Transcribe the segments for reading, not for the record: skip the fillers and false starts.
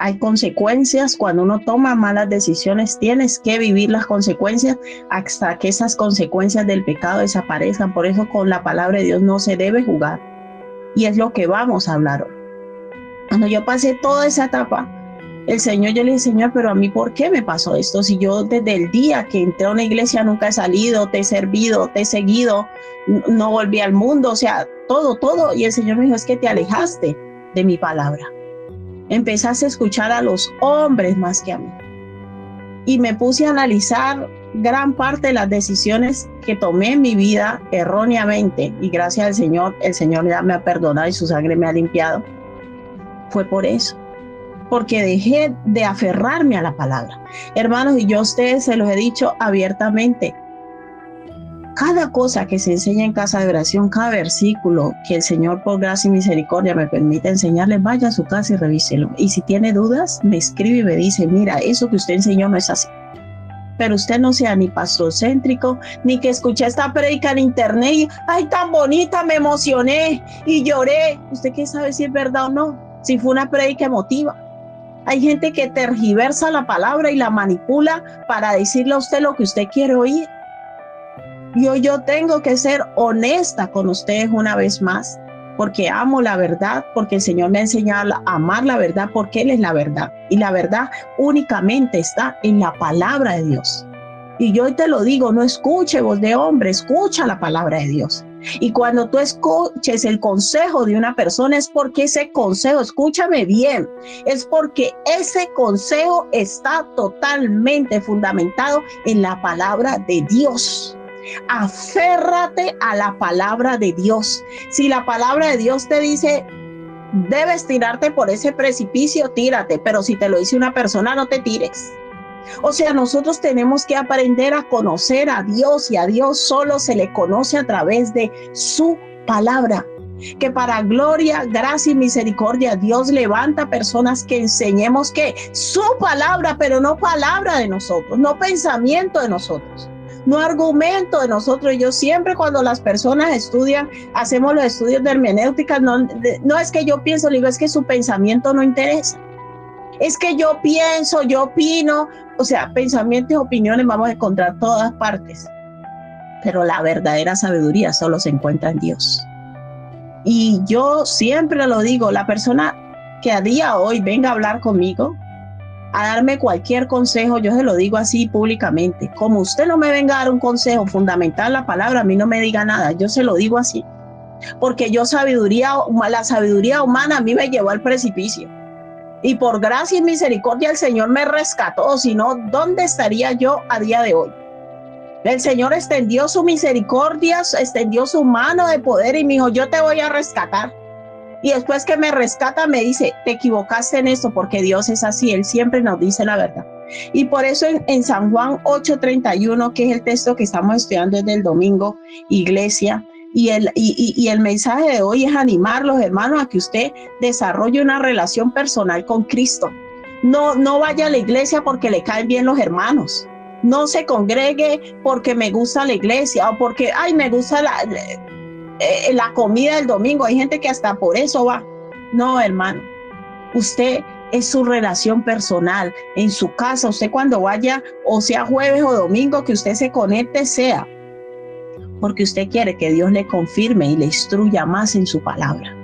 Hay consecuencias cuando uno toma malas decisiones, tienes que vivir las consecuencias hasta que esas consecuencias del pecado desaparezcan. Por eso con la palabra de Dios no se debe jugar. Y es lo que vamos a hablar hoy. Cuando yo pasé toda esa etapa, el Señor, yo le dije, Señor, pero a mí, ¿por qué me pasó esto? Si yo desde el día que entré a una iglesia nunca he salido, te he servido, te he seguido, no volví al mundo, o sea, todo. Y el Señor me dijo, es que te alejaste de mi palabra. Empezaste a escuchar a los hombres más que a mí. Y me puse a analizar gran parte de las decisiones que tomé en mi vida erróneamente. Y gracias al Señor, el Señor ya me ha perdonado y su sangre me ha limpiado. Fue por eso. Porque dejé de aferrarme a la palabra. Hermanos, y yo a ustedes se los he dicho abiertamente. Cada cosa que se enseña en casa de oración, cada versículo que el Señor por gracia y misericordia me permite enseñarles, vaya a su casa y revíselo. Y si tiene dudas, me escribe y me dice, mira, eso que usted enseñó no es así. Pero usted no sea ni pastrocéntrico, ni que escuché esta prédica en internet y, ay, tan bonita, me emocioné y lloré. ¿Usted qué sabe si es verdad o no? Si fue una prédica emotiva. Hay gente que tergiversa la palabra y la manipula para decirle a usted lo que usted quiere oír. Y hoy yo tengo que ser honesta con ustedes una vez más, porque amo la verdad, porque el Señor me ha enseñado a amar la verdad, porque Él es la verdad. Y la verdad únicamente está en la palabra de Dios. Y yo hoy te lo digo, no escuche voz de hombre, escucha la palabra de Dios. Y cuando tú escuches el consejo de una persona es porque ese consejo, escúchame bien, es porque ese consejo está totalmente fundamentado en la palabra de Dios. Aférrate a la palabra de Dios. Si la palabra de Dios te dice, debes tirarte por ese precipicio, tírate, pero si te lo dice una persona, no te tires. O sea, nosotros tenemos que aprender a conocer a Dios y a Dios solo se le conoce a través de su palabra. Que para gloria, gracia y misericordia Dios levanta personas que enseñemos que su palabra, pero no palabra de nosotros, no pensamiento de nosotros, no argumento de nosotros. Yo siempre cuando las personas estudian, hacemos los estudios de hermenéutica, no es que yo pienso, digo, es que su pensamiento no interesa. Es que yo pienso, yo opino, o sea, pensamientos y opiniones vamos a encontrar en todas partes, pero la verdadera sabiduría solo se encuentra en Dios. Y yo siempre lo digo, la persona que a día de hoy venga a hablar conmigo, a darme cualquier consejo, yo se lo digo así públicamente, como usted no me venga a dar un consejo fundamental en la palabra, a mí no me diga nada, yo se lo digo así, porque yo la sabiduría humana a mí me llevó al precipicio. Y por gracia y misericordia el Señor me rescató, si no, ¿dónde estaría yo a día de hoy? El Señor extendió su misericordia, extendió su mano de poder y me dijo, yo te voy a rescatar. Y después que me rescata me dice, te equivocaste en esto, porque Dios es así, Él siempre nos dice la verdad. Y por eso en San Juan 8:31, que es el texto que estamos estudiando desde el domingo, iglesia, y el mensaje de hoy es animarlos, hermanos, a que usted desarrolle una relación personal con Cristo. No vaya a la iglesia porque le caen bien los hermanos. No se congregue porque me gusta la iglesia o porque, ay, me gusta la comida del domingo. Hay gente que hasta por eso va. No, hermano. Usted es su relación personal en su casa. Usted cuando vaya, o sea jueves o domingo, que usted se conecte, sea porque usted quiere que Dios le confirme y le instruya más en su palabra.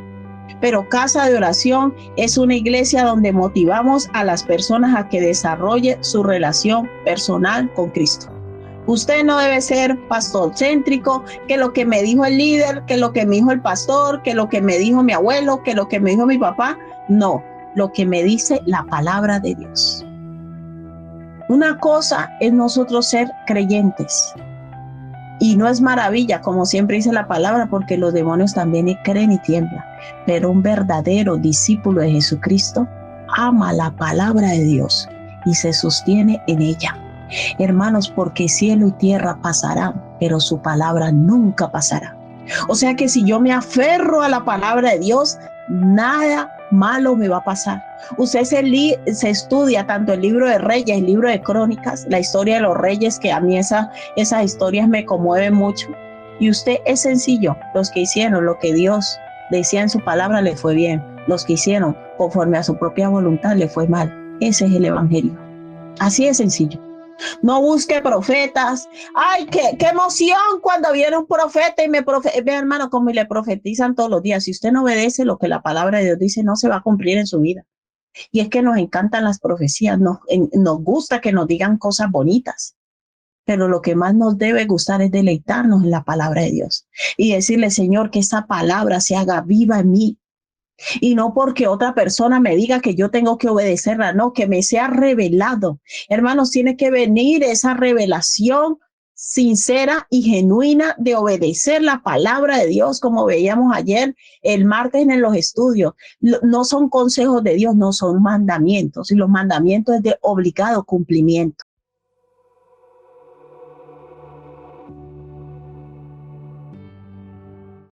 Pero Casa de Oración es una iglesia donde motivamos a las personas a que desarrolle su relación personal con Cristo. Usted no debe ser pastorcéntrico, que lo que me dijo el líder, que lo que me dijo el pastor, que lo que me dijo mi abuelo, que lo que me dijo mi papá. No, lo que me dice la palabra de Dios. Una cosa es nosotros ser creyentes. Y no es maravilla, como siempre dice la palabra, porque los demonios también creen y tiemblan. Pero un verdadero discípulo de Jesucristo ama la palabra de Dios y se sostiene en ella. Hermanos, porque cielo y tierra pasarán, pero su palabra nunca pasará. O sea que si yo me aferro a la palabra de Dios, nada malo me va a pasar. Usted se estudia tanto el libro de Reyes, el libro de Crónicas, la historia de los reyes, que a mí esas historias me conmueven mucho. Y usted es sencillo, los que hicieron lo que Dios decía en su palabra, le fue bien. Los que hicieron conforme a su propia voluntad, le fue mal. Ese es el evangelio. Así de sencillo. No busque profetas. Ay, qué emoción cuando viene un profeta y ve, hermano, como le profetizan todos los días. Si usted no obedece lo que la palabra de Dios dice, no se va a cumplir en su vida. Y es que nos encantan las profecías, nos gusta que nos digan cosas bonitas, pero lo que más nos debe gustar es deleitarnos en la palabra de Dios y decirle, Señor, que esa palabra se haga viva en mí, y no porque otra persona me diga que yo tengo que obedecerla, no, que me sea revelado. Hermanos, tiene que venir esa revelación sincera y genuina de obedecer la palabra de Dios, como veíamos ayer, el martes en los estudios. No son consejos de Dios, no son mandamientos, y los mandamientos es de obligado cumplimiento.